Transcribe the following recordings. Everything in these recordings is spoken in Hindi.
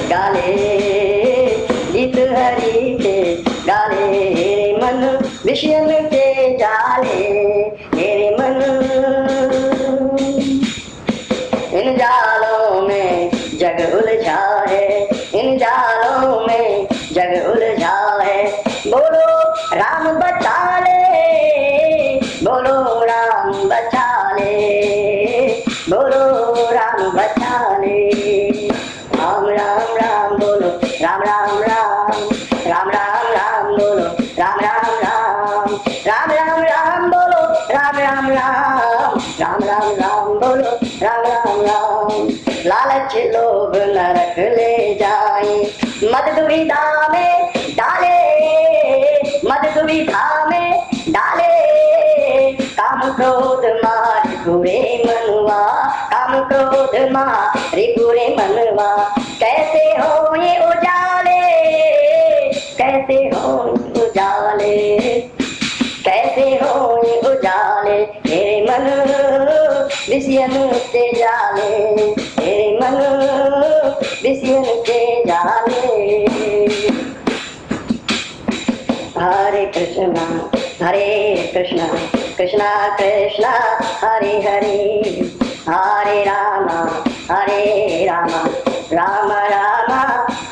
गाले, गीत हरि के गाले, मेरे मन विषयन के जाले, मेरे मन इन जालों में जग उलझा है, इन जालों में जग उलझा है। बोलो राम बचा ले, बोलो राम बचा ले, बोलो राम बचा ले। राम राम राम बोलो, राम राम राम, राम राम राम बोलो, राम राम राम, राम राम राम बोलो, राम राम राम, राम राम राम बोलो, राम राम राम। लालच लोभ नरक ले जाए, मद दुविधा में डाले, मद दुविधा में डाले। काम क्रोध मारे बुरे मनवा, काम क्रोध मारे बुरे मनवा। कैसे हो ये उजाले, कैसे हो उजाले, कैसे हो ये उजाले। मेरे मन विषयन के जाले, मेरे मन विषयन के जाले। हरे कृष्णा कृष्णा कृष्णा हरे हरे, हरे राम राम राम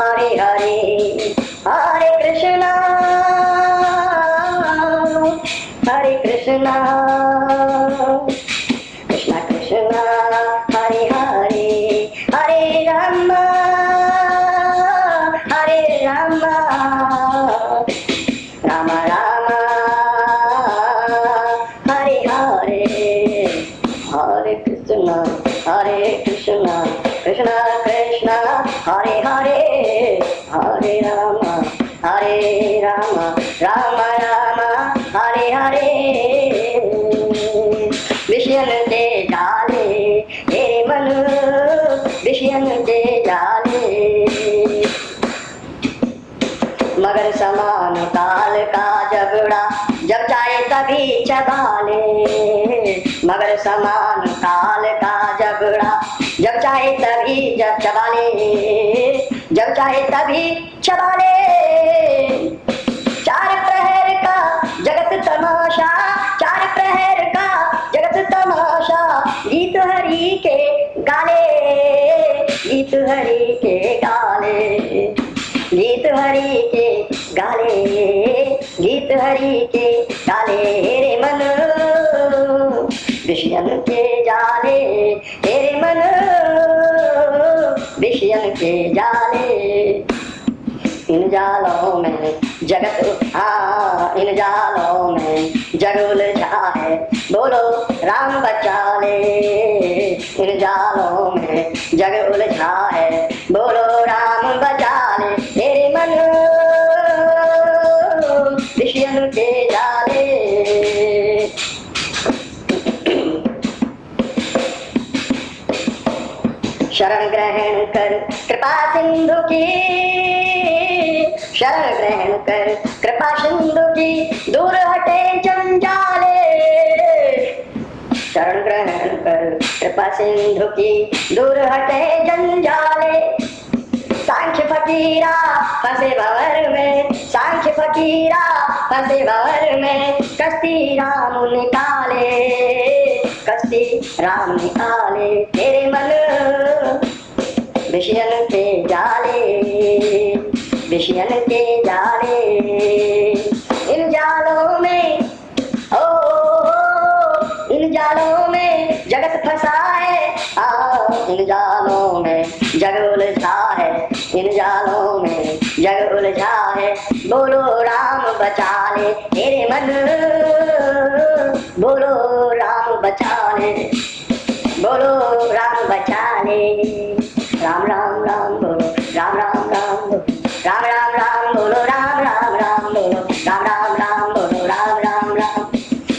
हरे हरे। हरे कृष्णा कृष्णा कृष्णा हरे हरे, हरे राम राम राम हरे हरे। हरे कृष्णा कृष्णा कृष्णा हरे हरे, हरे राम राम हरे हरे। विषयन के जाले, मेरे मन विषयन के जाले। मगर समान काल का झगड़ा, जब चाहे तभी चबा ले। मगर समान काल का झगड़ा, जब चाहे तभी जब चबा ले, जब चाहे तभी चबा ले। चार प्रहर का जगत तमाशा, चार प्रहर का जगत तमाशा। गीत हरि के गाले, गीत हरि के गाले, गीत हरि के गाले, गीत हरि के गाले। तेरे मन विषयन के जाले, तेरे मन विषयन के जाले। इन जालों में जगत इन जालों में जग उलझा है, बोलो राम बचा ले। इन जालों में जग उलझा है, बोलो राम बचा ले। तेरे मन विषयन के जाले। शरण ग्रहण कर कृपा सिंधु की, शरण ग्रहण कर कृपा सिंधु की। दूर हटे जंजाले, शरण ग्रहण कर कृपा सिंधु की। दूर हटे जंजाले। सांख्य फकीरा फंसे भंवर में, सांख्य फकीरा फंसे भंवर में। कश्ती राम निकाले, कश्ती राम निकाले। तेरे मन विषयन के जाले, विषयन के जाले। इन जालों में इन जालों में जगत फंसा है, इन जालों में जग उलझा है, इन जालों में जग उलझा है। बोलो राम बचा ले तेरे मन, बोलो राम बचा ले, बोलो राम बचा ले। राम राम राम बोलो, राम राम राम बोलो, राम राम राम बोलो, राम राम राम बोलो, राम राम राम बोलो, राम राम राम,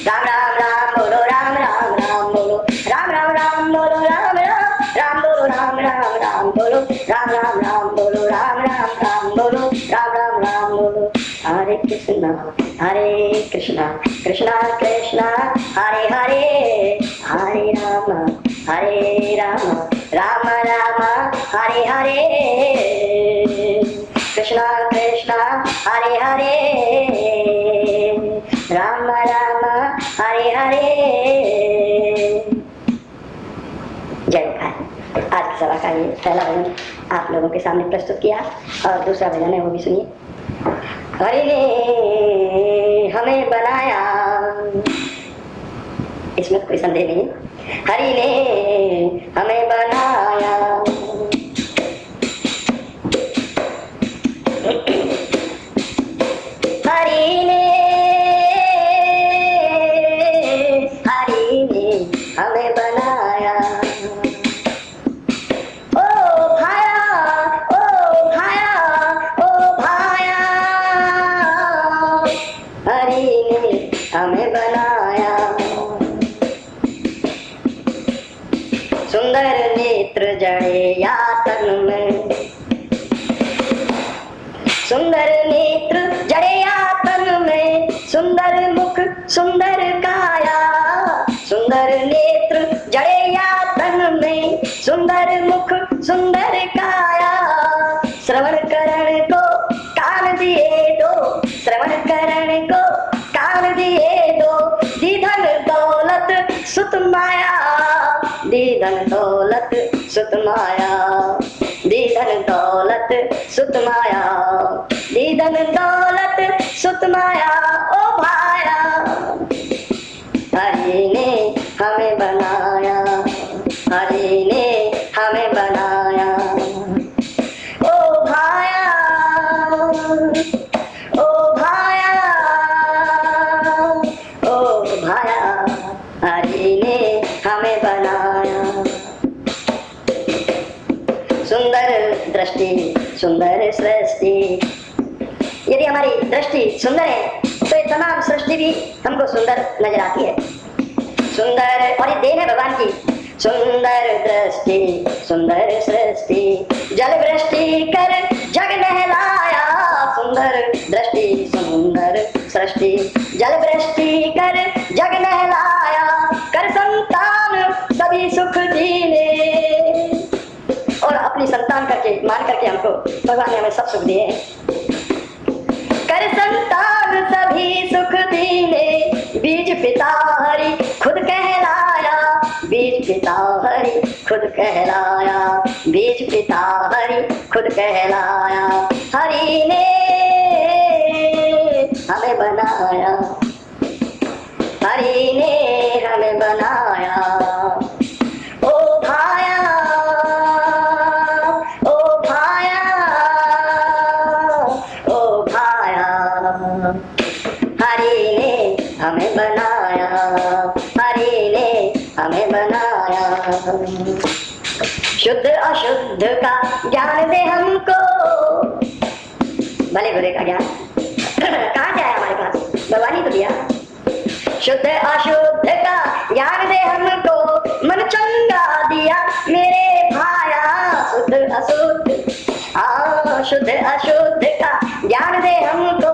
राम राम राम बोलो, राम राम राम बोलो, राम राम राम बोलो, राम राम राम बोलो, राम राम राम बोलो, राम राम राम बोलो, राम राम राम बोलो, राम राम राम बोलो। हरे कृष्णा कृष्णा कृष्णा हरे हरे, हरे राम राम राम हरे हरे, कृष्णा कृष्णा हरे हरे, राम राम हरे हरे। जय भाई। आज की सभा का ये पहला भजन आप लोगों के सामने प्रस्तुत किया और दूसरा भजन है वो भी सुनिए। हरि ने हमें बनाया, इसमें कोई संदेह नहीं, हरि ने हमें बनाया, हरि ने हमें बनाया। ओ भाया, ओ भाया, ओ भाया, हरि ने हमें बनाया। सुंदर नेत्र जड़े या तन में, सुंदर नेत्र जड़े या तन में, सुंदर मुख सुंदर काया, सुंदर नेत्र जड़े या तन में, सुंदर मुख सुंदर काया। श्रवण करण को कान दिए दो, श्रवण करण को कान दिए दो, दीधन दौलत सुत माया, दीधन दौलत सुत माया, दीधन दौलत सुत माया, दीधन दौलत सुत माया। ओ भाया, हरि ने हमें बनाया, हरि ने हमें बनाया। ओ भाया, ओ भाया, ओ भाया, हरि ने हमें बनाया। सुंदर दृष्टि सुंदर सृष्टि, यदि हमारी दृष्टि सुंदर है तो ये तमाम सृष्टि भी हमको सुंदर नजर आती है। सुंदर, और ये देन है भगवान की, सुंदर दृष्टि सुंदर सृष्टि, जल वृष्टि कर जग नहलाया, सुंदर दृष्टि सुंदर सृष्टि, जल वृष्टि कर जग नहलाया, कर संतान सभी सुख दीने। और अपनी संतान करके मान करके हमको भगवान ने हमें सब सुख दिए हैं। कर संतान सभी सुख दीने, बीज पिता हरि खुद कहलाया, बीज पिता हरि खुद कहलाया, बीज पिता हरि खुद कहलाया। हरि ने हमें बनाया, हरि ने हमें बनाया। ओ भाया, ओ भाया, ओ भाया, हरि ने हमें बनाया, हरि ने हमें बनाया। शुद्ध अशुद्ध का ज्ञान दे हमको, भले बुरे का ज्ञान कहाँ से आया हमारे पास, भगवान ही तो दिया। शुद्ध अशुद्ध का ज्ञान दे हमको, मन चंगा दिया मेरे भाया। शुद्ध अशुद्ध, शुद्ध अशुद्ध का ज्ञान दे हमको,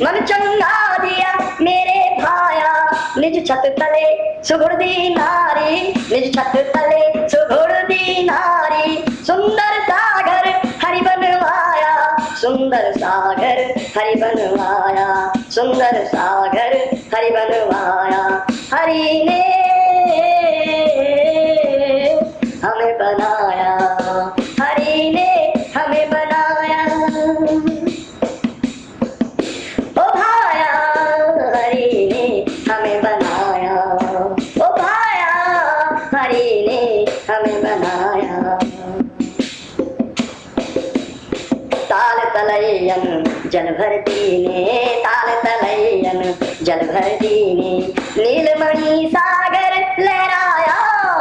मन चंगा दिया मेरे भाया। निज छत तले सुगुर्दी नारी, निज छत तले सुगुर्दी नारी, सुंदर सागर हरि बनवाया, सुंदर सागर हरि बनवाया, सुंदर सागर हरि बनवाया। हरि ने हमें बनाया, हरि ने हमें बनाया। ओ भाया, हरि ने हमें बनाया, ओ भाया, हरि ने हमें बनाया। ताल तलैयन जल भर दीने, ताल तलैयन जल भर दीने, नीलमणि सागर लहराया,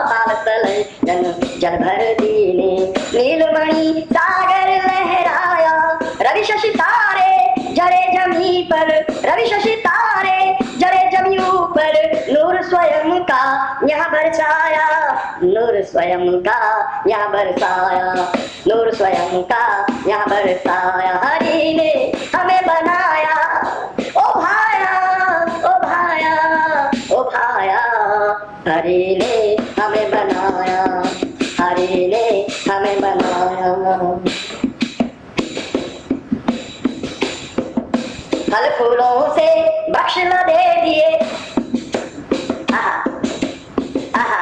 ताल तलैयन जल भर दीने, नीलमणि सागर लहराया। रवि शशि तारे जड़े जमी पर, रवि शशि तारे जड़े जमी ऊपर, नूर स्वयं का यहाँ बरसाया, नूर स्वयं का यहाँ बरसाया, नूर स्वयं का यहाँ बरसाया। हरि ने हमें बनाया, ओ भाया, ओ भाया, ओ भाया, हरि ने हमें बनाया, हरि ने हमें बनाया। फल फूलों से बख्श ल दे दिए, आहा आहा,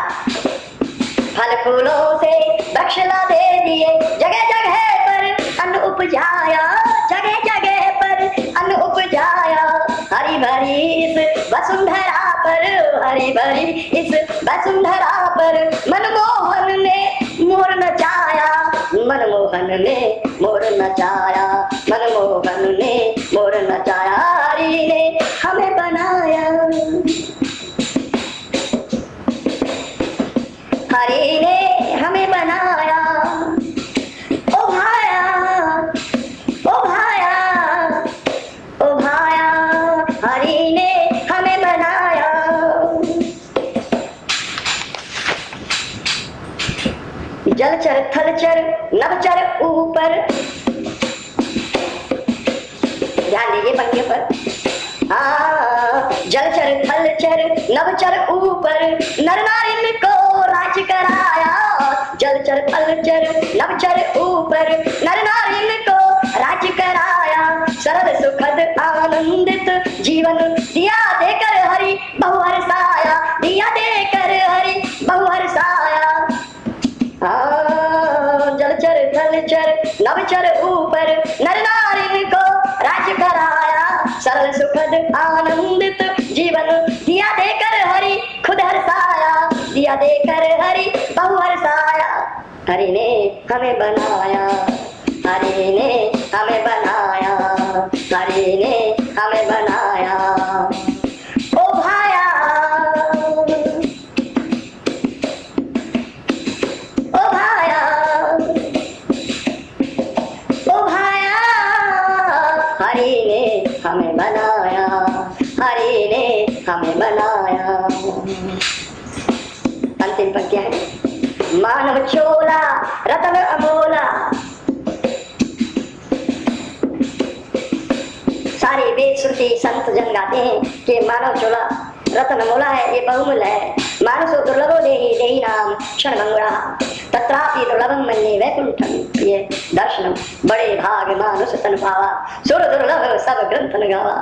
फल फूलों से बख्श ल दे दिए, जगह जगह पर अन्न उपजाया, जगह जगह पर अन्न उपजाया, हरी भरी इस वसुंधरा पर, हरी भरी इस वसुंधरा पर मनमोहन ने मोर नचाया, मनमोहन ने मोर नचाया, मनमोहन ने मोर नचाया, हरि ने हमें बनाया, हरि ने हमें बनाया, ओ भाया ओ भाया ओ भाया, हरि ने हमें बनाया। जलचर थलचर नभचर ऊपर, ध्यान दीजिए पंक्तियों पर, जलचर थलचर नभचर ऊपर नर नारी को राज कराया, जलचर थलचर नभचर ऊपर नर नारी को राज कराया, सरल सुखद आनंदित जीवन दिया देकर हरि बहु हर्षाया, दिया देकर हरि बहु हर्षाया। जलचर थलचर नभचर ऊपर नर नारी को राज कराया, सरल सुखद आनंदित जीवन दिया देकर हरि खुद हर्षाया, दिया देकर हरि बहु हर्षाया, हरि ने हमें बनाया, हरि ने हमें बनाया, हरि ने हमें बनाया, ओ भाया ओ भाया ओ भाया, हरि ने हमें बनाया, हरि ने हमें बनाया। अंतिम पंक्तियां है, मानव चोला रतन अमोला, सारे वेद श्रुति संत जन गाते हैं कि मानव चोला रतन अमोला है, ये बहुमूल्य है, मानसो दुर्लभो देहि देहि नाम क्षण मंगुड़ा, तत्रापि दुर्लभम मन्ये वैकुंठम प्रिय दर्शनम, बड़े भाग मानुष तन पावा, सुर दुर्लभ सब ग्रंथ न गावा।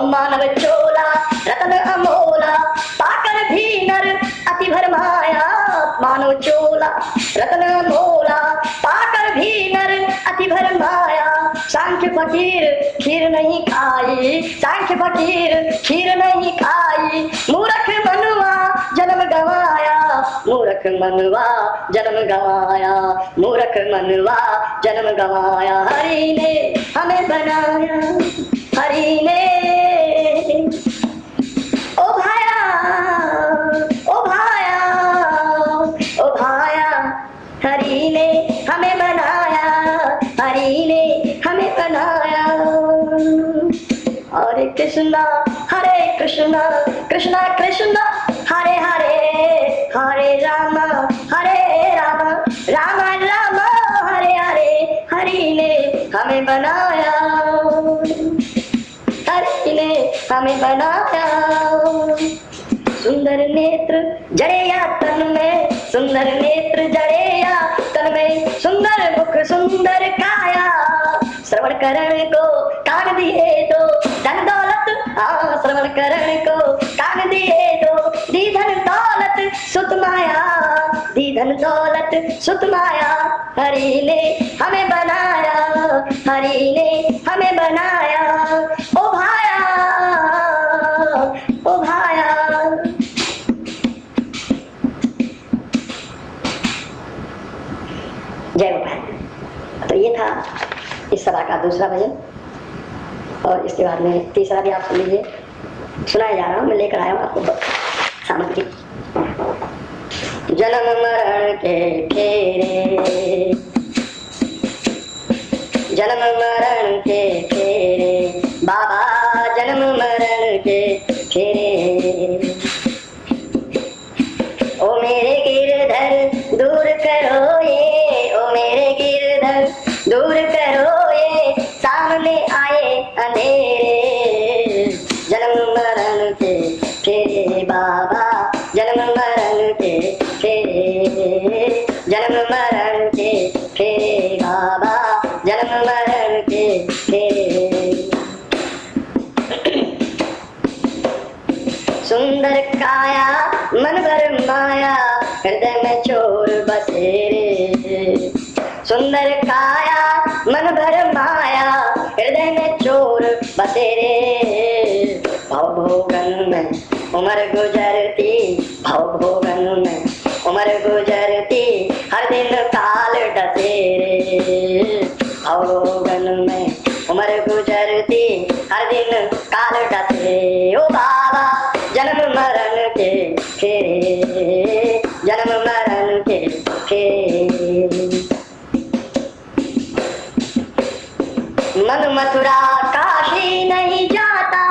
मानव चोला रतन अमोला पाकर भी नर अति भरमाया, मानव चोला रतन अमोला पाकर भी नर अति भरमाया, सांख्य फकीर खीर नहीं खाई, सांख्य फकीर खीर नहीं खाई, मूर्ख मनुआ जन्म गवाया, मूर्ख मनुआ जन्म गवाया, मूर्ख मनुआ जन्म गवाया, हरि ने हमें बनाया, हरि ने ओ भाया ओ भाया ओ भाया, हरि ने हमें बनाया, हरि ने हमें बनाया। हरे कृष्णा कृष्णा कृष्णा हरे हरे, हरे राम राम राम हरे हरे, हरि ने हमें बनाया, हरि ने हमें बनाया। सुंदर नेत्र जड़े या तन में, सुंदर नेत्र जड़े या तन में, सुंदर मुख सुंदर काया, श्रवण करण को कान दिए तो धन दौलत, श्रवण करण को कान दिए तो दी धन दौलत सुत माया, दी धन दौलत सुत माया, हरि ने हमें बनाया, हरि ने हमें बनाया, ओ भाया ओ भाया। जय गोपाल। तो ये था इस सभा का दूसरा भजन, और इसके बाद में तीसरा भी आप सुन लीजिए, सुनाया जा रहा हूँ, मैं लेकर आया हूँ आपको सामग्री। जन्म मरण के फेरे, जन्म मरण के फेरे, बाबा जन्म मरण के फेरे, ओ मेरे गिरधर दूर करो ये, ओ मेरे गिरधर दूर करो ये, सामने आए अंधेरे, जन्म मरण के फेरे बाबा, जन्म मरण के फेरे, जन्म मरण के फेरे बाबा, जन्म मरण के फेरे। हृदय में चोर बसेरे। सुंदर काया मन भर माया, हृदय में चोर बसेरे। भव भोगन में उम्र गुजरती, भव भोगन में उम्र गुजरती, हर दिन काल डसेरे। भव भोगन में उम्र गुजरती, हर दिन काल डसे। ओ बाबा जन्म मरण के फेरे, जन्म मरण के फेरे। मन मथुरा काशी नहीं जाता,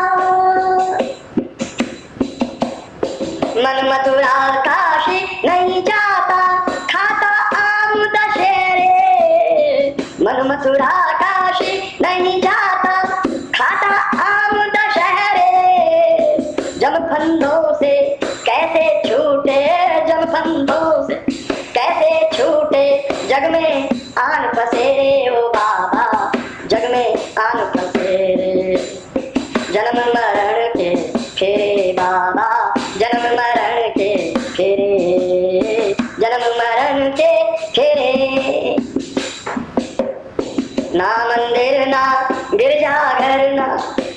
मन मथुरा काशी नहीं जाता, खाता आम दशहरे। मन मथुरा काशी नहीं जाता, खाता आम दशहरे। जब फंदों से कैसे छूटे, जब फंदों से कैसे छूटे, जग में आन पसेरे। ओ बाबा जग में आन पसेरे। जन्म मरण के फेरे बाबा, जन्म मरण के फेरे, जन्म मरण के फेरे। ना मंदिर ना गिरजा घर ना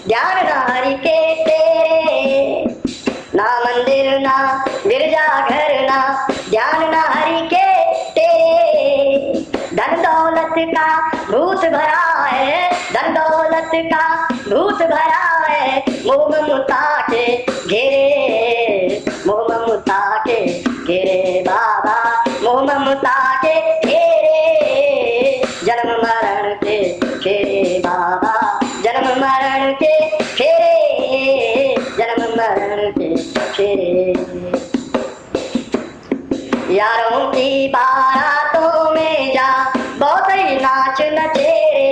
ध्यान ना हरि के तेरे। ना मंदिर ना गिरजा घर ना ध्यान ना हरि के तेरे। धन दौलत का भूत भरा है, धन दौलत का भूत भरा है। मोह ममता के घेरे, मोह ममता के घेरे बाबा, मोह ममता के घेरे। जन्म मरण के फेरे बाबा, जन्म मरण के फेरे, जन्म मरण के फेरे। यारों की बारातों में जा बहुत ही नाच नचेरे।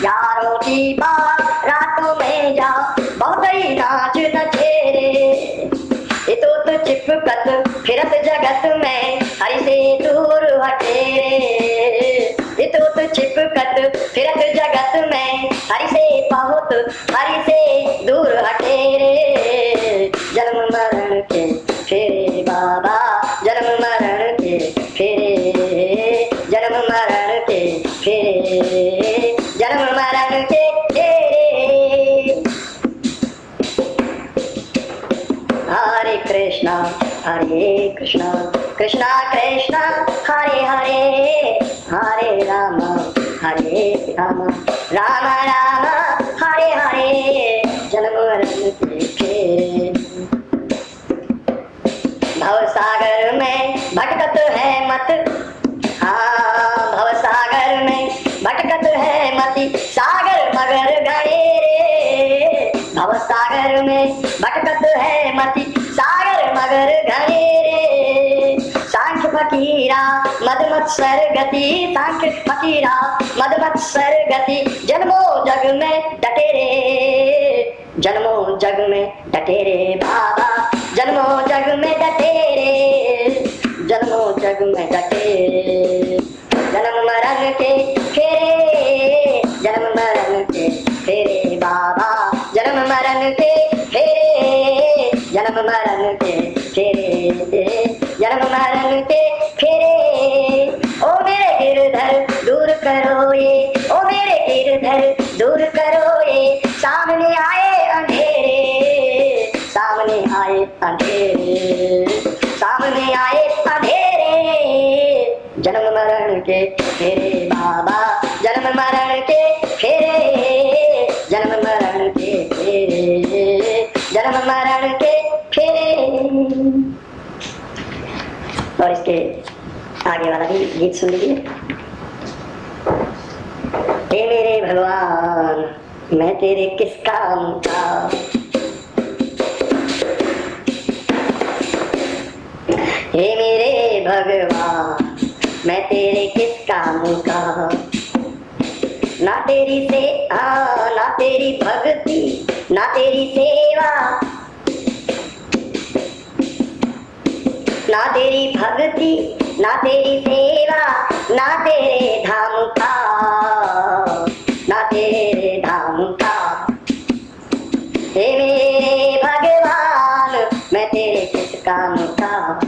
यारों की बारातों में जा बहुत ही नाच नचेरे। तो चिपकत फिरत जगत में हरि से दूर हटेरे। तो चिपकत फिरत जगत में हरि से बहुत, हरि से दूर हटेरे। जन्म मरण के फेरे बाबा, जन्म मरण के फेरे, जन्म मरण के फेरे, जन्म मरण के फेरे। हरे कृष्णा कृष्णा कृष्णा कृष्णा हरे हरे, हरे राम हरे राम, राम राम हरे हरे। जन्म मरण के फेरे। भव सागर में भटकत है मत, हाँ भव सागर में भटकत है मति, सागर मगर घनेरे। भव सागर में भटकत है मति, सागर मगर घनेरे। सांख्य फकीरा मद मत्सर गति, सांख्य फकीरा मद मत्सर गति। जन्मों जग में डटे रे, जन्मों जग में डटे रे बाबा, जन्मों जग में डटे रे, जन्मों जग में डटे रे। जन्म मरण के फेरे, जन्म मरण के फेरे बाबा, जन्म मरण के फेरे, जन्म मरण के फेरे, जन्म मरण के फेरे। ओ मेरे गिरधर दूर करो ये, ओ मेरे गिरधर दूर करो ये। सामने आए अंधेरे, सामने आए अंधेरे, सामने आए अंधेरे। जन्म मरण के फेरे बाबा, जन्म मरण के फेरे, जन्म मरण के फेरे, जन्म मरण के फेरे। और इसके आगे वाला भी गीत सुन लीजिए। हे मेरे भगवान मैं तेरे किस काम का, हे मेरे भगवान मैं तेरे किस काम का। ना तेरी से ना तेरी भक्ति, ना तेरी सेवा, ना तेरी भक्ति, ना तेरी सेवा, ना तेरे धाम का, ना तेरे धाम का। हे मेरे भगवान मैं तेरे किस काम का।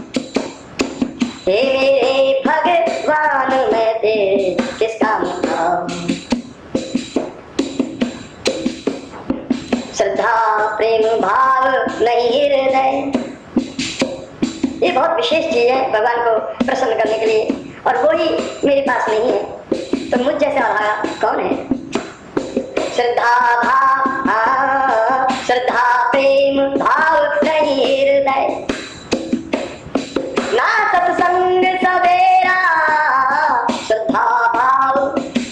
ये बहुत विशेष चीज है भगवान को प्रसन्न करने के लिए, और वो ही मेरे पास नहीं है। तो मुझ जैसे अभागा कौन है? श्रद्धा भाव, श्रद्धा प्रेम भाव नहीं हृदय, ना सत्संग सवेरा। श्रद्धा भाव,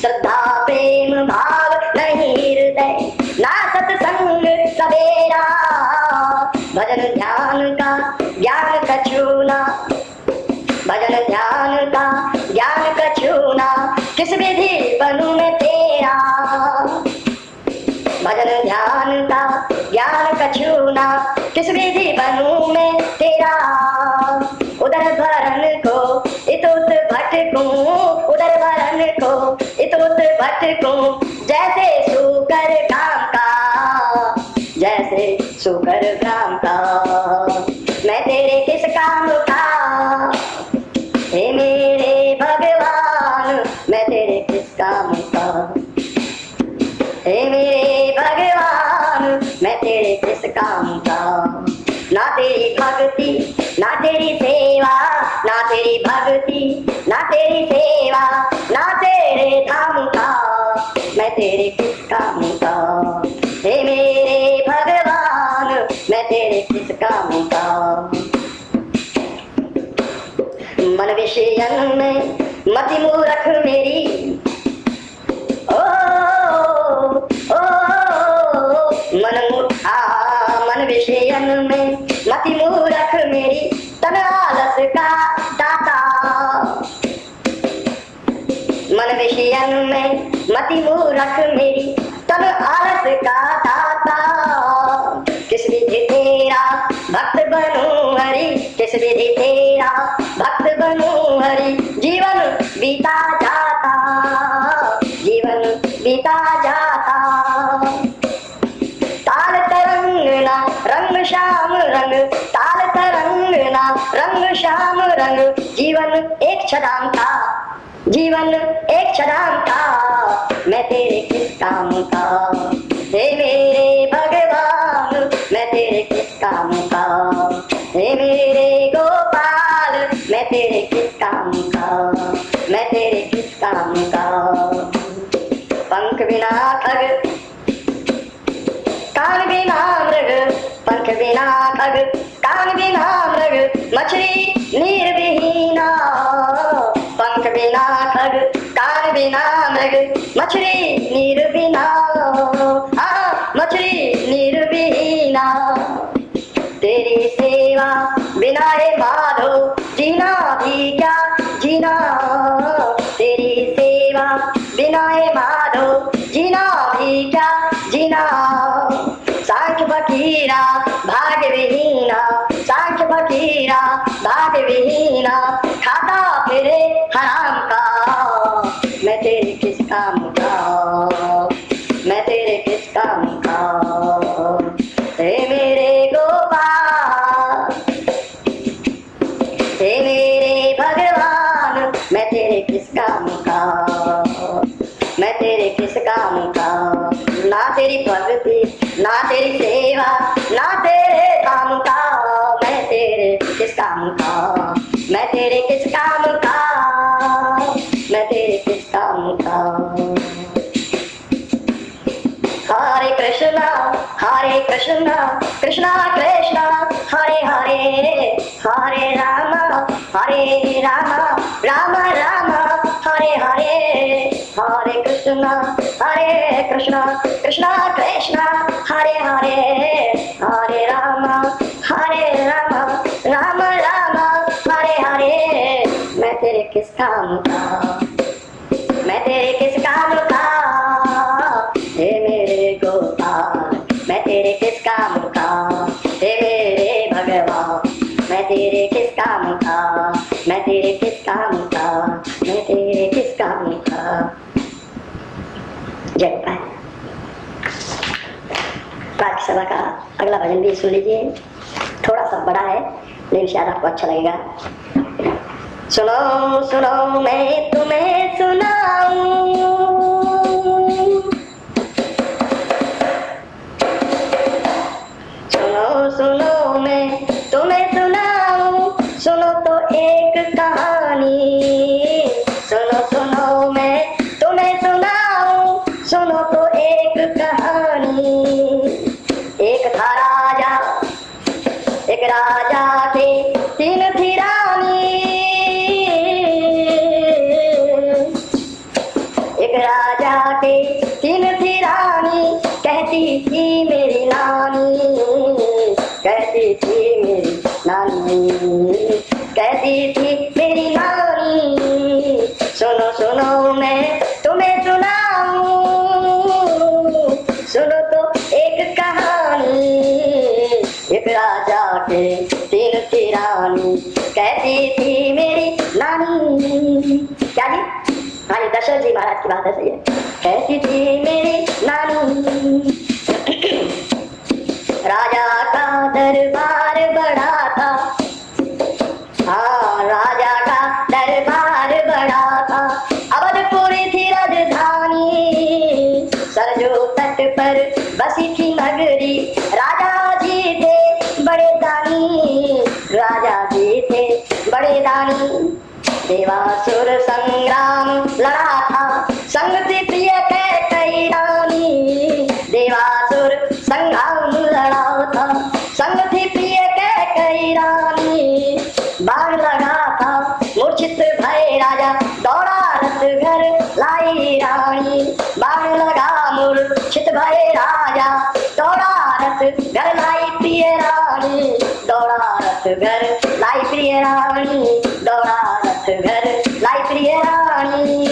श्रद्धा प्रेम भाव नहीं हृदय, ना सत्संग सवेरा। भजन ध्यान का ज्ञान कछूना, भजन ध्यान का ज्ञान कछूना, किस विधि बनूं मैं तेरा। भजन ध्यान का ज्ञान कछूना, किस विधि बनूं मैं तेरा। उदर भरन को इतुत भटकूं, उदर भरन को इतुत भटकूं, जैसे सूकर घाम का, जैसे सूकर घाम का। मैं तेरे किस काम का, हे मेरे भगवान, मैं तेरे किस काम का। हे मेरे भगवान, मैं तेरे किस काम का। ना तेरी भक्ति, ना तेरी सेवा, ना तेरी भक्ति, ना तेरी सेवा, ना तेरे धाम का, मैं तेरे किस काम का। हे मेरे भगवान, मैं तेरे किस काम का। मन विषयन में मति मूरख मेरी, ओ मन विषयन में मति मूरख मेरी, तन आलस का दाता। मन विषयन में मति मूरख मेरी, तन आलस का दाता। किस विधि तेरा भक्त बनूं हरि, किस विधि तेरा भक्त बनूं हरि। जीवन बीता जाता, जीवन बीता जाता। ताल तरंग ना रंग श्याम रंग, ताल तरंग ना रंग श्याम रंग। जीवन एक छदाम था, जीवन एक छदाम था, मैं तेरे किस काम का। हे मेरे भगवान, मैं तेरे किस काम का। हे मेरे गोपाल, मैं तेरे किस काम का, मैं तेरे किस काम का। पंख बिना खग, कान बिना मृग, पंख बिना खग, कान बिना मृग, मछली नीर विहीना। पंख बिना खग, कान बिना मृग, मछली नीर बिना, हाँ मछली नीर विहीना। तेरी सेवा बिना है माधो, जीना भी क्या जीना। तेरी सेवा बिना है माधो, जीना भी क्या जीना। सांख्य फकीरा भाग विहीना, सांख्य फकीरा भाग विहीना। खाता फिरे हराम का, मैं तेरे किस काम का, मैं तेरे किस काम का। हे मेरे गोपाल, हे मेरे भगवान, मैं तेरे किस काम का, मैं तेरे किस काम का। ना तेरी भक्ति, ना तेरी सेवा, ना तेरे काम का, मैं तेरे किस काम का, मैं तेरे किस काम का, मैं तेरे किस काम का। हरे कृष्णा कृष्णा कृष्णा हरे हरे, हरे राम राम राम हरे हरे। हरे कृष्णा कृष्णा कृष्णा हरे हरे, हरे राम राम राम हरे हरे। मैं तेरे किस काम का, मैं तेरे किस काम का। हे मेरे गोपाल, मैं तेरे किस काम का। हे मेरे भगवान, मैं तेरे किस काम का, मैं तेरे किस काम का, मैं तेरे किस काम का। जय पाए। प्रार्थना सभा का अगला भजन भी सुन लीजिए, थोड़ा सा बड़ा है लेकिन शायद आपको अच्छा लगेगा। सुनो सुनो मैं तुम्हें सुनाऊं, सुनो सुनो मैं तुम्हें सुनाऊं। एक कहानी, सुनो सुनो मैं तुम्हें सुनाऊं, सुनो तो एक कहानी। एक था राजा, एक राजा थे, तीन थी रानी। एक राजा थे, तीन थी रानी, कहती थी मेरी नानी, कहती थी मेरी नानी, कहती थी मेरी नानी। सुनो सुनो मैं तुम्हें सुनाऊं, सुनो तो एक कहानी। एक राजा के तीन थी रानी, कहती थी मेरी नानी। क्या जी? हाँ जी, दशरथ जी महाराज की बात है, सही है। कहती थी मेरी नानी। राजा का दरबार बड़ा था, हाँ राजा का दरबार बड़ा था। अवधपुरी थी राजधानी, सरजू तट पर बसी थी नगरी। राजा जी थे बड़े दानी, राजा जी थे बड़े दानी। देवासुर संग्राम लड़ा था, संग थी प्रिय कैकेयी रानी। देवासुर संग्राम लड़ा था, संग थी प्रिय कैकेयी रानी। बाण लगा था, मूर्छित भय राजा, दौड़ा रथ घर लाई रानी। बाण लगा मूर्छित भय राजा, दौड़ा रथ घर लाई प्रिय रानी। दौड़ा रथ घर लाई प्रिय रानी, दौड़ा रथ घर लाई प्रिय रानी।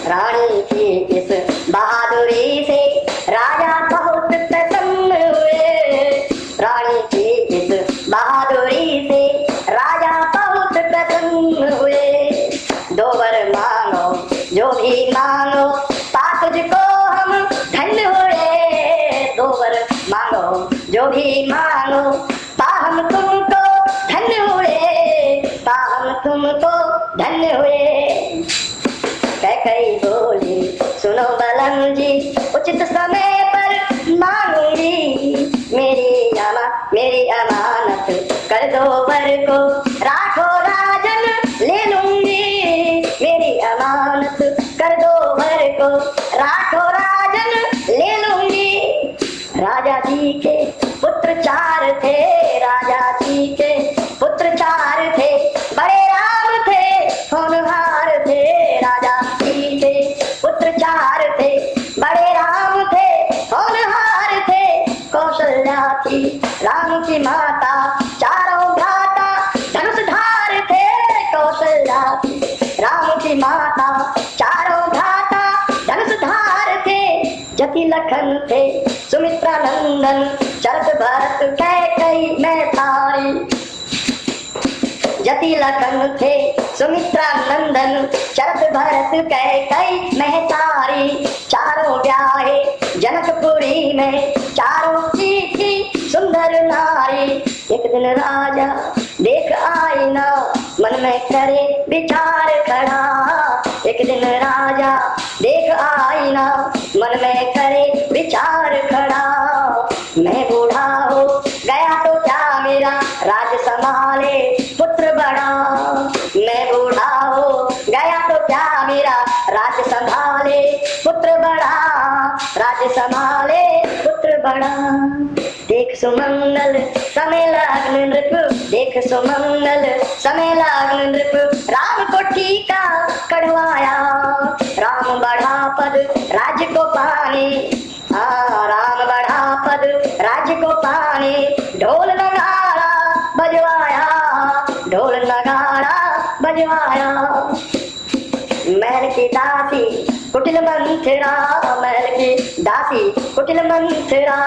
रानी की इस बहादुरी से राजा बहुत प्रसन्न हुए। रानी की इस बहादुरी से राजा बहुत प्रसन्न हुए। दो वर मांगो जो भी मांगो, पा तुझको हम धन्य हुए। दो वर मांगो जो भी मांगो, पा हम तुमको धन्य हुए, पा हम तुमको धन्य हुए। कैकेयी बोली सुनो बलम जी, उचित समय पर मांगूंगी। मेरी अमानत कर दो वर को, राखो राजन ले लूंगी। मेरी अमानत कर दो वर को, राखो राजन ले लूंगी। राजा जी के पुत्र चार थे, राजा जी के पुत्र चार थे। बड़े राम थे, होनहार थे, राजा जी के पुत्र चार थे। बड़े राम थे, होनहार थे। कौशल्या थी राम की माता, चारों भ्राता धनुषधार थे। कौशल्या थी राम की माता, चारों भ्राता धनुषधार थे। जति लखन थे सुमित्रा नंदन, चरत भरत कैकेयी में थारी। जति लखन थे सुमित्रा नंदन, चरत भरत कैकेयी में थारी। चारों ब्याहे जनकपुरी में, चारों की सुंदर नारी। एक दिन राजा देख आईना, मन में करे विचार खड़ा। एक दिन राजा देख आईना, मन में करे विचार खड़ा। मैं बूढ़ा हो गया तो क्या मेरा राज संभाले पुत्र बड़ा। मैं बूढ़ा हो गया तो क्या मेरा राज संभाले पुत्र बड़ा, राज संभाले पुत्र बड़ा। देख सुमंगल समय लग्न नृप, देख सुमंगल समय लग्न नृप। राम को टीका कढ़वाया, राम बढ़ा पद राज्य को पाने। राम बढ़ा पद राज्य को पाने। ढोल नगाड़ा बजवाया, ढोल नगाड़ा बजवाया। महल की दासी कुटिल मंथरा, महल की दासी कुटिल मंथरा।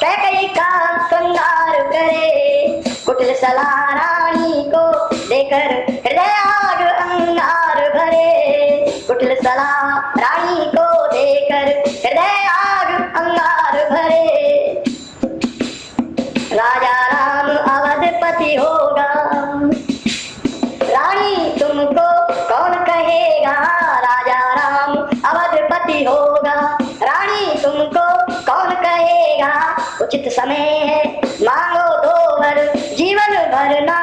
कैकेयी का श्रृंगार करे, कुटिल सला रानी को देकर हृदय आग अंगार भरे। कुटिल सला रानी को देकर हृदय आग अंगार भरे। राजा राम अवधपति होगा, रानी तुमको कौन कहेगा। राजा राम अवधपति होगा, रानी तुमको कौन कहेगा। उचित समय है मांगो दो वर, जीवन भर ना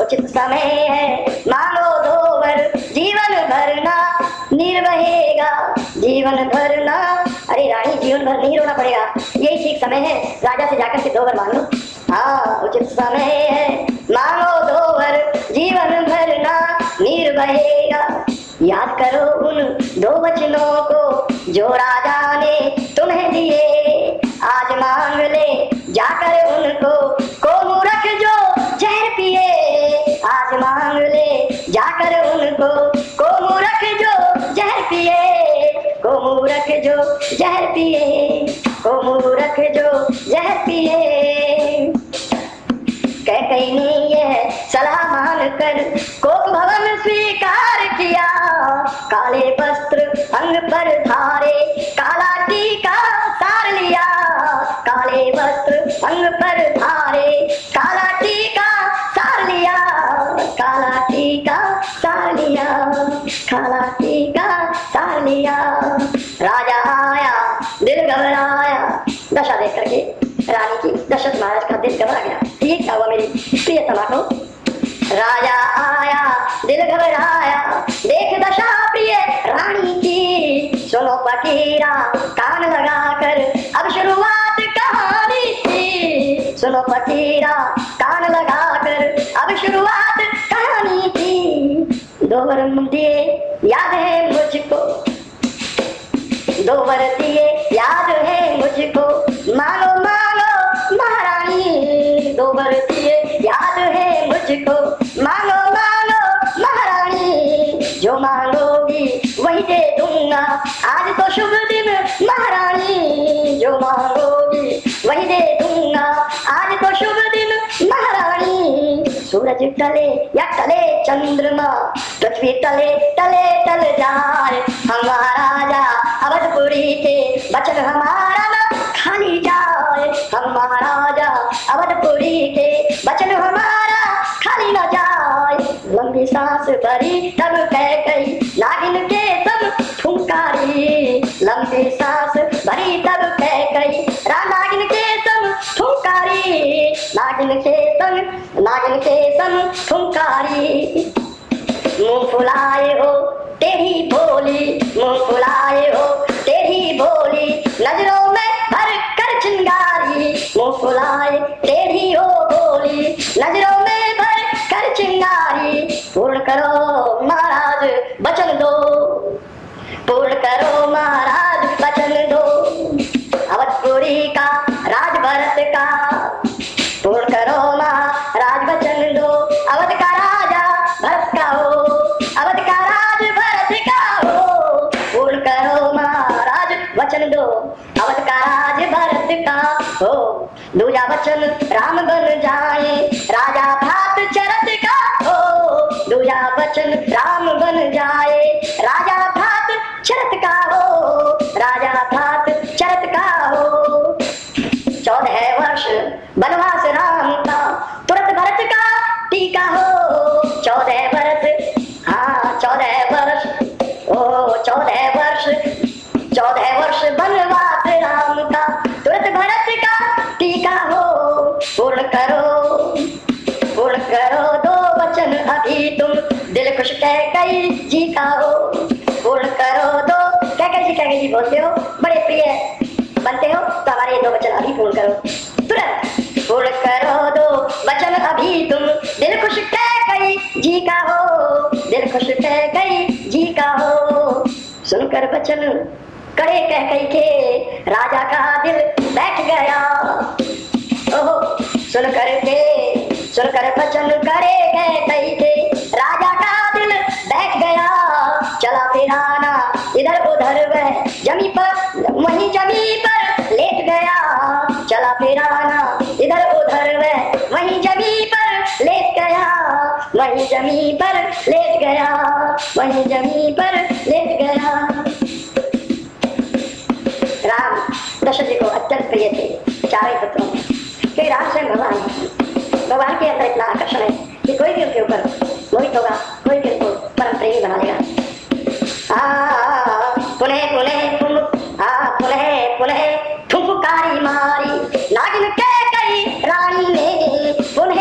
उचित समय है मांगो दो वर, जीवन भरना निर्वहेगा जीवन भरना। अरे रानी जीवन भर नहीं रोना पड़ेगा, यही ठीक समय है राजा से जाकर के 2 वर मांग लो। हाँ उचित समय है मांगो 2 वर, जीवन भरना निर्वहेगा। याद करो उन 2 वचनों को जो राजा ने तुम्हें दिए, आज मांग ले जाकर उनको को मूर्ख जो जहर पिए। आज मांग ले जाकर उनको को मूर्ख जो जहर पिए, को मूर्ख जो जहर पिए, को मूर्ख जो जहर पिए। कैकेयी ने यह सलाह मानकर कोप भवन स्वीकार किया, काले वस्त्र अंग पर धारे काला टीका सार लिया। काले वस्त्र अंग पर धारे काला टीका सार लिया, काला टीका सार लिया, काला टीका सार लिया। राजा आया दिल घबराया, दशा देख करके रानी की दशरथ महाराज का दिल घबरा गया। ये क्या हुआ मेरी प्रियतमा को? राजा आया दिल घबराया, देख दशा प्रिय रानी की। सुनो फकीरा कान लगाकर अब शुरुआत कहानी की। सुनो फकीरा कान लगाकर अब शुरुआत कहानी की। 2 वर दिए याद है मुझको, 2 वर दिए याद है मुझको, मांगो मांगो महारानी। 2 वर दिए याद है मुझको, मांगो मांगो महारानी। जो मांगोगी वही दे दूंगा, आज तो शुभ दिन महारानी। जो मांगोगी वही दे दूंगा, आज तो शुभ दिन महारानी। सूरज टले या टले चंद्रमा, पृथ्वी टले टले टल जाए, हमारा राजा अवधपुरी के वचन हमारा न खाली जाए। हमारा राजा अवधपुरी के वचन हमारा खाली न जाए। लंबी सांस भरी तब कैकेयी नागिन के संग फुंकारी। लंबी सांस भरी तब कैकेयी नागिन के संग फुंकारी। नागिन के संग फुंकारी। मुंह फुलाए हो तेरी भोली, मुंह फुलाए हो तेरी भोली, नजरों में भर कर चिंगारी। मुंह फुलाए तेरी हो भोली, नजरों में भर कर चिंगारी। पूर्ण करो महाराज वचन दो, पूर्ण करो महाराज वचन दो। अवधपुरी का राज भरत का, पूर्ण करो महाराज वचन दो। अवध का राजा भरत का हो, अवध का राज भरत का हो। पूर्ण करो महाराज वचन दो, अवध का राज भरत का हो। दूजा वचन राम बन जाए, राजा भात चरत का हो। दूजा वचन राम बन जाए, राजा भात चरत का हो, राजा भात चरत का हो। 14 वर्ष वनवास राम का, तुरंत भरत का टीका हो। 14 वर्ष, हाँ 14 वर्ष, ओ 14 वर्ष, 14 वर्ष वनवास राम का, तुरंत भरत का टीका हो। पूर्ण करो 2 वचन अभी तुम, दिल खुश कैकेयी जी का हो। पूर्ण करो 2, कैकेयी जी बोलते हो, बड़े प्रिय बनते हो, तो हमारे 2 वचन अभी पूर्ण करो तुरंत। पूर्ण करो 2 वचन अभी तुम, दिल खुश कैकेयी जी का हो, दिल खुश कैकेयी जी का हो। सुनकर वचन कड़े कैकेयी के, राजा का दिल बैठ गया। ओहो सुनकर वचन कड़े कैकेयी के, राजा का दिल बैठ गया। चला फिराना इधर उधर वह जमी पर, वहीं जमी पर लेट गया। चला फिराना इधर उधर वह वहीं जमी पर लेट गया, वहीं जमी पर लेट गया, वहीं जमी पर लेट गया। राम दशरथ जी को अत्यंत प्रिय थे 4 पुत्रों में, कि राम स्वयं भगवान के अंदर इतना आकर्षण है कि कोई भी उनके ऊपर मोहित होगा, कोई भी उनको परम प्रेमी बना लेगा। पुनः ठुमकारी मारी नागिन कैकेयी रानी ने, पुनः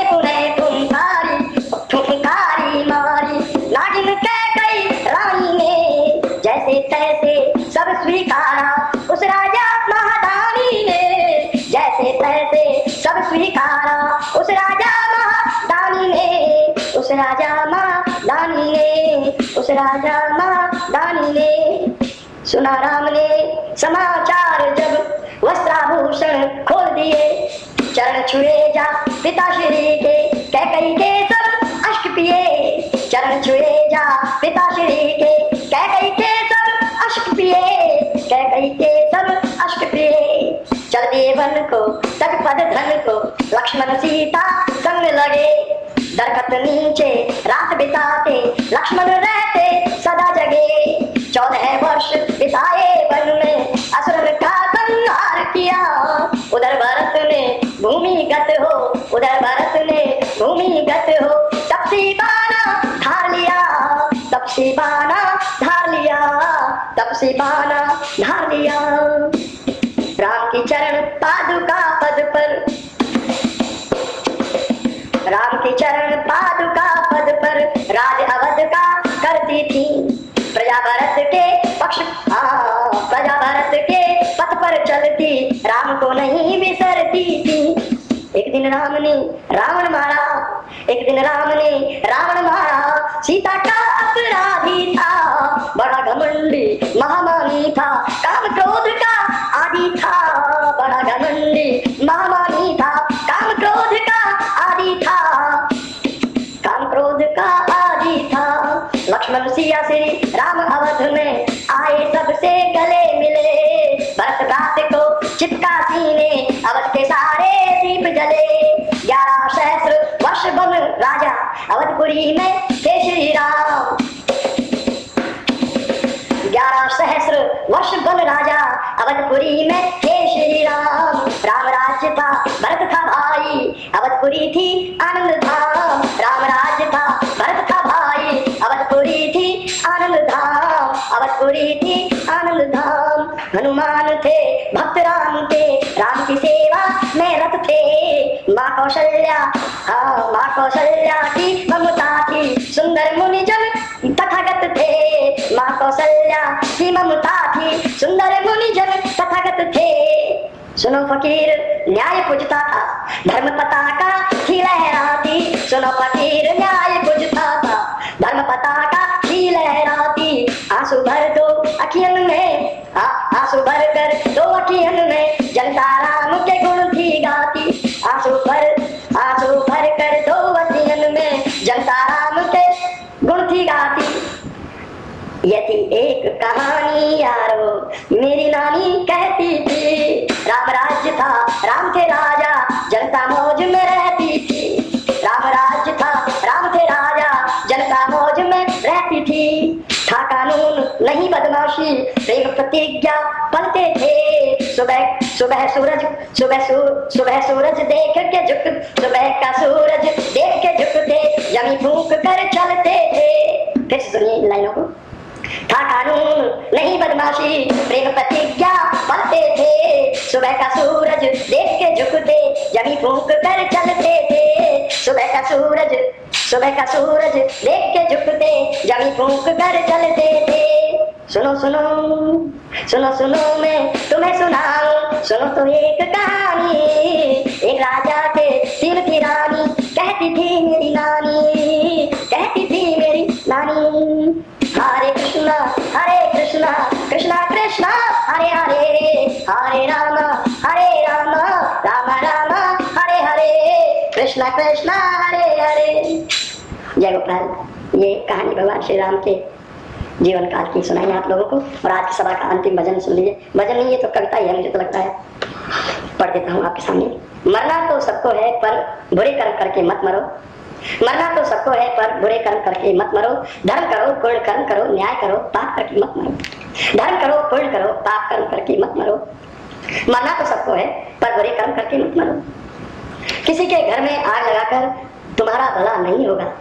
राजा माँ दानी ने, उस राजा माँ दानी ने सुना राम ने समाचार जब वस्त्राभूषण खोल दिए, चरण छुए जा पिता श्री के कैकई के सब अष्ट पिए, चरण छुए जा पिता श्री के कैकई के सब अष्ट पिए, कैकई के सब अष्ट पिए। चल दिए वन को तट पद धन को लक्ष्मण सीता संग लगे, दरखत नीचे रात बिताते लक्ष्मण रहते सदा जगे। 14 वर्ष बिताए वन में असुर का संहार किया, उधर भरत ने भूमिगत हो, उधर भरत ने भूमिगत हो, तपसी बाना धार लिया, तपसी बाना धार लिया, तपसी बाना धार लिया। राम की चरण पादुका पद पर, राम की चरण पादुका पद पर राज अवध का करती थी, प्रजा भरत के पक्ष प्रजा भरत के पथ पर चलती, राम को नहीं बिसरती थी। एक दिन राम ने रावण मारा, एक दिन राम ने रावण मारा, सीता का अपराधी था, बड़ा घमंडी महामानी था, काम क्रोध का आदि था, बड़ा घमंडी महामानी था, काम क्रोध का आदि था, काम क्रोध का आदि था। लक्ष्मण सिया श्री राम अवध में आए सबसे गले मिले, भरत भ्रात को चिपका सीने अवध के सारे दीप जले। 11 सहस्र वर्ष बन राजा अवधपुरी में थे श्री राम, 11 सहस्र वर्ष बन राजा अवधपुरी में थे श्री राम। राम राज्य था भरत था भाई, अवधपुरी थी आनंद धाम, राम राज्य था भरत था भाई, अवधपुरी थी आनंद धाम, अवधपुरी थी आनंद धाम। हनुमान थे भक्त राम के, राम की सेवा में रत थे, माँ कौशल्या माँ कौशल्या की ममता थी, सुंदर मुनिजन तथागत थे, माँ कौशल्या की ममता थी, सुंदर मुनिजन तथागत थे। सुनो फकीर न्याय पूजता था, धर्म पताका थी लहराती, सुनो फकीर न्याय पूजता था, धर्म पताका थी लहराती। आंसू भर दो अखियन में, आंसू भर कर दो अखियन में, जनता राम के गुण थी गाती, आंसू भर कर दो अखियन में, जनता राम के गुण थी गाती। ये थी एक कहानी यारो मेरी नानी कहती थी, राम राज्य था राम थे राजा, जनता मौज में रहती थी, राम राज्य था राम थे राजा, जनता मौज में रहती थी। था कानून नहीं बदमाशी, प्रेम प्रतिज्ञा पलते थे, सुबह सूरज देख के झुक, सुबह का सूरज देख के झुकते, जमी फूंक कर चलते थे। फिर सुनिए लाइनों को। था कानून नहीं बदमाशी, प्रेम प्रतिज्ञा पढ़ते थे, सुबह का सूरज देख के झुकते, जमी फूंक कर चलते थे, सुबह का सूरज देख के झुकते, जमी फूंक कर चलते थे। सुनो सुनो सुनो सुनो मैं तुम्हें सुनाऊं, सुनो तो एक कहानी, एक राजा के 3 थी रानी, कहती थी मेरी नानी, कहती थी मेरी नानी। हरे कृष्णा कृष्णा कृष्णा हरे हरे, हरे राम राम राम हरे हरे, कृष्णा कृष्णा हरे हरे। जय गोपाल। ये कहानी भगवान श्री राम के जीवन काल की सुनाई आप लोगों को, और आज की सभा का अंतिम भजन सुन लीजिए। भजन नहीं है तो कविता ही है, मुझे तो लगता है, पढ़ देता हूँ आपके सामने। मरना तो सबको है पर बुरे कर्म करके मत मरो, मरना तो सबको है पर बुरे कर्म करके मत मरो, धर्म करो पुण्य कर्म करो, न्याय करो पाप करके मत मरो, धर्म करो पुण्य करो पाप कर्म करके मत मरो। मरना तो सबको है पर बुरे कर्म करके मत मरो। किसी के घर में आग लगाकर तुम्हारा भला नहीं होगा,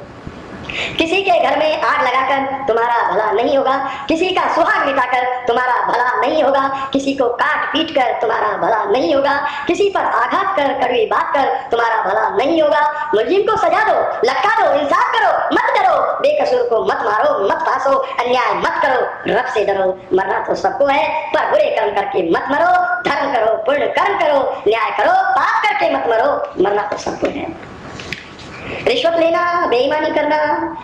किसी के घर में आग लगाकर तुम्हारा भला नहीं होगा, किसी का सुहाग मिटाकर तुम्हारा भला नहीं होगा, किसी को काट पीट कर तुम्हारा भला नहीं होगा, किसी पर आघात कर कड़वी बात कर तुम्हारा भला नहीं होगा। मुजरिम को सजा दो, लटका दो, इंसाफ करो, मत डरो, बेकसूर को मत मारो, मत फांसो, अन्याय मत करो, रब से डरो। मरना तो सबको है पर बुरे कर्म करके मत मरो, धर्म करो पुण्य कर्म करो, न्याय करो पाप करके मत मरो, मरना तो सबको है। रिश्वत लेना बेईमानी करना,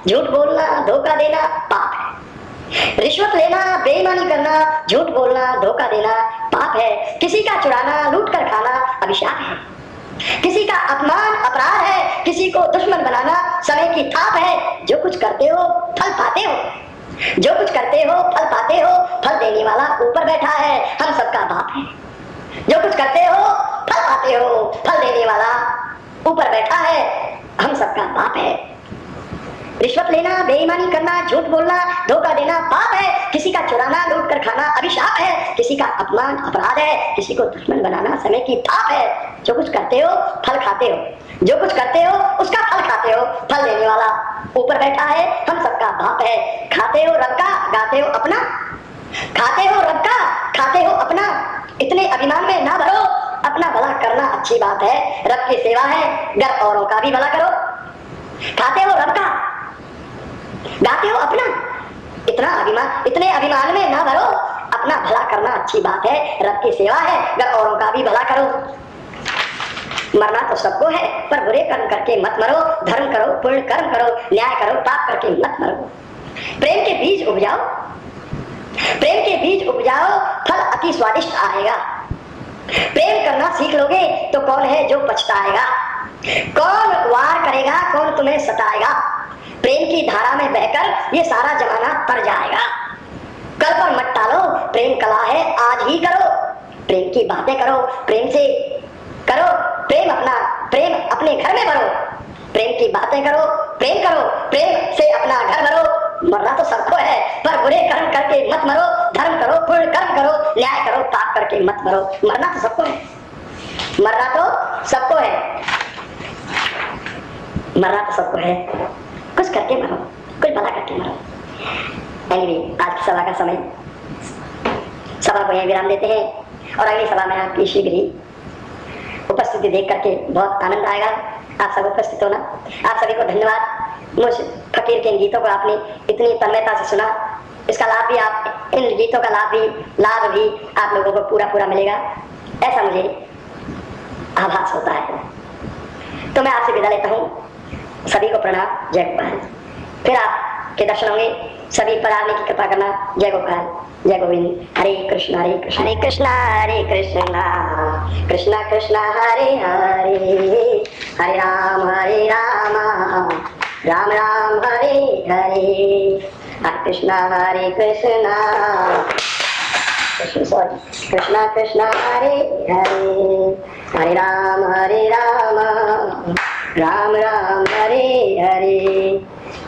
झूठ बोलना, धोखा देना पाप है। रिश्वत लेना, बेईमानी करना, झूठ बोलना, धोखा देना पाप है। किसी का चुराना, लूट कर खाना अभिशाप है। किसी का अपमान अपराध है, किसी को दुश्मन बनाना समय की थाप है। जो कुछ करते हो फल पाते हो, जो कुछ करते हो फल पाते हो। फल देने वाला ऊपर बैठा है, हम सबका बाप है। जो कुछ करते हो फल पाते हो, फल देने वाला ऊपर बैठा है, हम सबका बाप है। रिश्वत लेना, बेईमानी करना, झूठ बोलना, धोखा देना पाप है। किसी का चुराना, लूट कर खाना अभिशाप है। किसी का अपमान अपराध है, किसी को दुश्मन बनाना समय की थाप है। जो कुछ करते हो फल खाते हो, जो कुछ करते हो उसका फल खाते हो। फल देने वाला ऊपर बैठा है, हम सबका बाप है। खाते हो रब का, गाते हो अपना, खाते हो रब का, खाते हो अपना। इतने अभिमान में ना भरो, अपना भला करना अच्छी बात है। रब की सेवा है, घर औरों का भी भला करो। खाते हो रब का, गाते हो अपना। इतने अभिमान में ना भरो, अपना भला करना अच्छी बात है। रब की सेवा है, घर औरों का भी भला करो। मरना तो सबको है, पर बुरे कर्म करके मत मरो। धर्म करो, पुण्य कर्म करो, न्याय करो, पाप करके मत मरो। प्रेम के बीज उपजाओ, प्रेम के बीज उपजाओ, फल अति स्वादिष्ट आएगा। प्रेम करना सीख लोगे तो कौन है जो पछताएगा। कौन वार करेगा, कौन तुम्हें सताएगा। प्रेम की धारा में बहकर ये सारा जमाना तर जाएगा। कल पर मत टालो, प्रेम कला है आज ही करो। प्रेम की बातें करो, प्रेम से करो। प्रेम अपने घर में भरो। प्रेम की बातें करो, प्रेम करो, प्रेम से अपना घर भरो। मरना तो सबको है, पर बुरे कर्म करके मत मरो। धर्म करो, पुण्य कर्म करो, न्याय करो, पाप करके मत मरो। मरना तो सबको है, मरना तो सबको है, मरना तो सबको है। कुछ करके मरो, कुछ भला करके मरो। एनीवे, आज की सभा का समय, सभा को यहीं विराम देते हैं और अगली सभा में आपकी शीघ्र ही उपस्थिति देख करके बहुत आनंद आएगा। आप सब उपस्थित होना। आप सभी को धन्यवाद। मुझ फकीर के गीतों को आपने इतनी तन्मयता से सुना, इसका लाभ भी आप, इन गीतों का लाभ भी आप लोगों को पूरा मिलेगा, ऐसा मुझे आभास होता है। तो मैं आपसे विदा लेता हूँ। सभी को प्रणाम, जय गोपाल। फिर आपके दर्शन होंगे, सभी पर आने की कृपा करना। जय गोपाल, जय गोविंद। हरे कृष्णा हरे कृष्णा हरे कृष्णा हरे कृष्णा कृष्णा कृष्णा हरे हरे, हरे राम राम राम हरे हरे। हरे कृष्णा कृष्णा कृष्णा हरे हरे, हरे राम राम राम हरे हरे।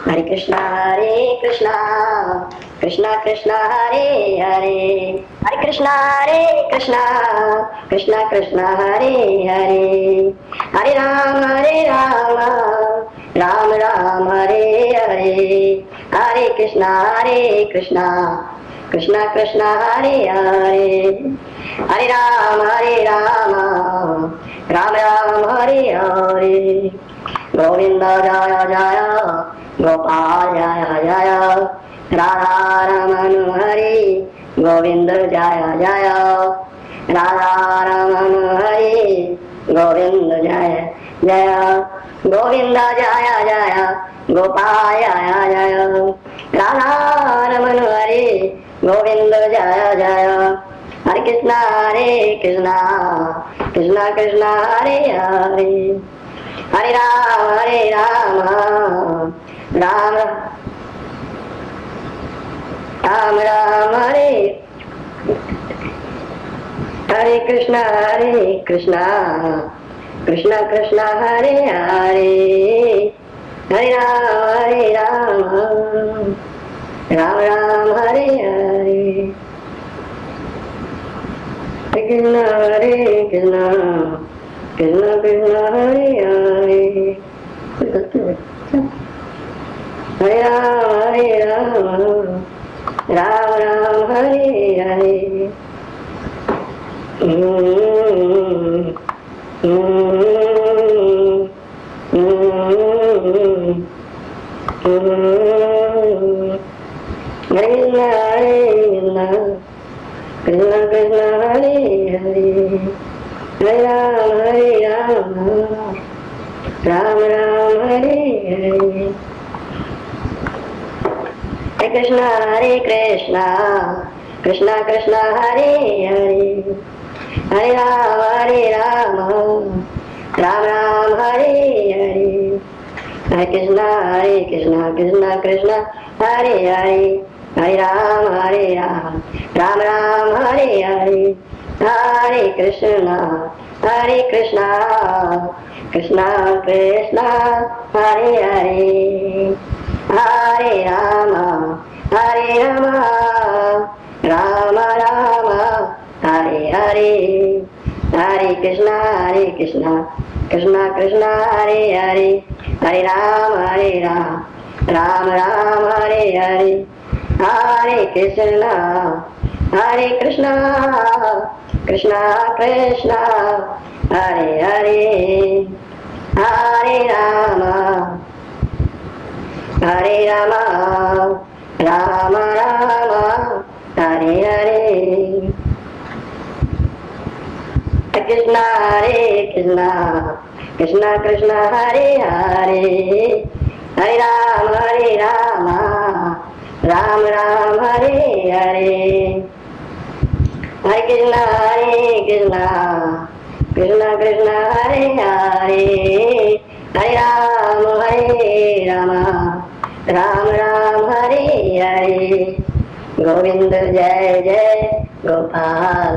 हरे कृष्णा कृष्णा कृष्णा हरे हरे, हरे कृष्णा कृष्णा कृष्णा हरे हरे, हरे राम राम राम हरे हरे। हरे कृष्णा कृष्णा कृष्णा हरे हरे, हरे राम राम राम हरे हरे। गोविंद जय जय गोपाल जय जय, राधा रमन हरे गोविंद जय जय, राधा रमन हरे गोविंद जय जय, गोविंद जय जय गोपाल जय जय, राधा रमन हरे गोविंद जय जय। हरे कृष्णा कृष्णा कृष्णा हरे हरे, हरे राम राम राम हरे। हरे कृष्णा कृष्णा कृष्णा हरे हरे, हरे राम राम राम हरे हरे। हरे कृष्णा कृष्णा कृष्णा हरे हरे, हरे राम राम हरे हरे। कृष्णा कृष्णा हरे हरे, हरे राम राम हरे हरे हरे कृष्णा कृष्णा कृष्णा हरे हरे हरे राम राम राम हरे हरे हरे कृष्णा कृष्णा कृष्णा हरे हरे हरे राम राम राम हरे हरे हरे कृष्णा कृष्णा कृष्णा हरे हरे हरे राम राम राम हरे हरे हरे कृष्णा कृष्णा कृष्णा हरे हरे हरे राम राम राम हरे हरे हरे कृष्णा कृष्णा कृष्णा हरे हरे हरे राम राम राम हरे हरे कृष्णा कृष्णा कृष्णा हरे हरे हरे राम राम राम हरे हरे हरे कृष्णा कृष्णा कृष्णा हरे हरे हरे राम राम राम हरे हरे गोविंद जय जय गोपाल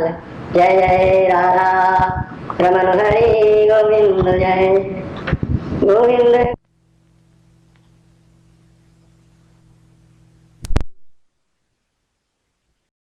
जय जय राधा रमन हरे गोविंद जय गोविंद।